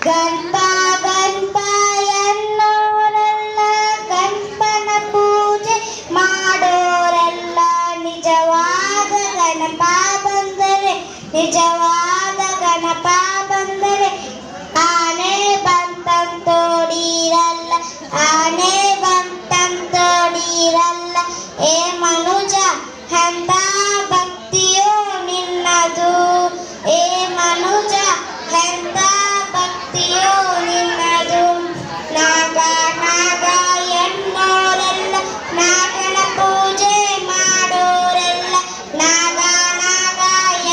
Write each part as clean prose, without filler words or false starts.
ಗಣಪ ಗಣಪ ಎನ್ನೋರೆಲ್ಲ ಗಣಪನ ಪೂಜೆ ಮಾಡೋರೆಲ್ಲ ನಿಜವಾದ ಗಣಪ ಬಂದರೆ ನಿಜವಾದ ಗಣಪ ಬಂದರೆ ಆನೆ ಬಂತಂತೋಡಿರಲ್ಲ ಆನೆ ಬಂತಂತೋಡಿರಲ್ಲ ಏ ಮನುಜ ಎಂತ ಭಕ್ತಿಯೋ ನಿನ್ನದು ಏ ಮನುಜ ಎಂತ ಭಕ್ತಿಯೋ ನಿನ್ನದು ನಾಗ ನಾಗ ಎನ್ನೋರೆಲ್ಲ ನಾಗನ ಪೂಜೆ ಮಾಡೋರೆಲ್ಲ ನಾಗ ನಾಗ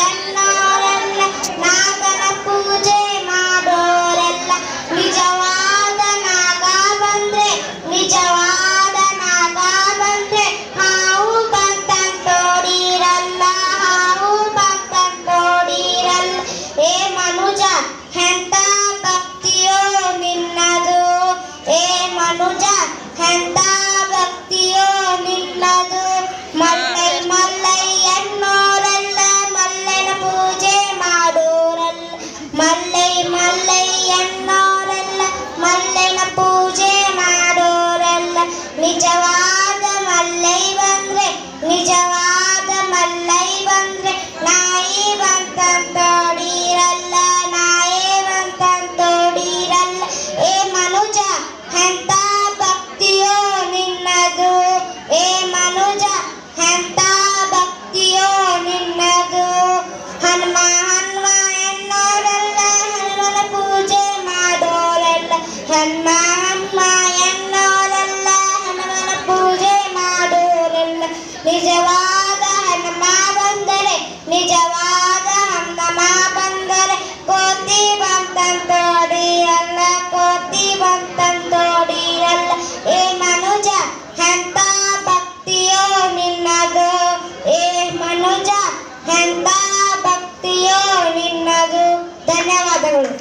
ಎನ್ನೋರೆಲ್ಲ ನಾಗನ ಪೂಜೆ ಮಾಡೋರೆಲ್ಲ ನಿಜವಾದ ನಾಗ ಬಂದ್ರೆ ನಿಜವಾದ ನಾಗ ಬಂದ್ರೆ ಹಾವು ಬಂತಂತೋಡಿರಲ್ಲ ಹಾವು ಬಂತಂತೋಡಿರಲ್ಲ ಏ ಮನುಜ ಎಂತ ಭಕ್ತಿಯೋ ನಿನ್ನದು ಏ ಮನುಜ ಎಂತ ಭಕ್ತಿಯೋ ನಿನ್ನದು ಮಲ್ಲೈ ಮಲ್ಲೈ ಎನ್ನೋರೆಲ್ಲ ಮಲ್ಲನ ಪೂಜೆ ಮಾಡೋರಲ್ಲ ಮಲ್ಲೈ ಮಲ್ಲೈ ಎನ್ನೋರೆಲ್ಲ ಮಲ್ಲನ ಪೂಜೆ ಮಾಡೋರಲ್ಲ ನಿಜವಾದ ಮಲ್ಲೈ ಬಂದ್ರೆ ನಿಜವಾದ ಮಲ್ಲೈ ಬಂದ್ರೆ ನಾಯಿ ಬಂತಂತೋಡಿರಲ್ಲ ನಾಯಿ ಬಂತಂತೋಡಿರಲ್ಲ ಏ ಮನುಜ ಎಂತ ಭಕ್ತಿಯೋ ನಿನ್ನದು ಏ ಮನುಜ ಎಂತ ಭಕ್ತಿಯೋ ನಿನ್ನದು ಹನುಮ ಹನುಮ ಎನ್ನೋರೆಲ್ಲ ಹನುಮನ ಪೂಜೆ ಮಾಡೋರೆಲ್ಲ ಹನುಮ ಹನುಮ ಎನ್ನೋರೆಲ್ಲ ಹನುಮನ ಪೂಜೆ ಮಾಡೋರೆಲ್ಲ ನಿಜವಾದ ಹನುಮ ಬಂದರೆ ನಿಜವಾದ ಹನುಮ ಬಂದರೆ ಕೋತಿ ಬಂತಂತೋಡಿರಲ್ಲ ಕೋತಿ ಬಂತಂತೋಡಿರಲ್ಲ ಏ ಮನುಜ ಎಂತ ಭಕ್ತಿಯೋ ನಿನ್ನದು ಏ ಮನುಜ ಎಂತ ಭಕ್ತಿಯೋ ನಿನ್ನದು ಧನ್ಯವಾದಗಳು.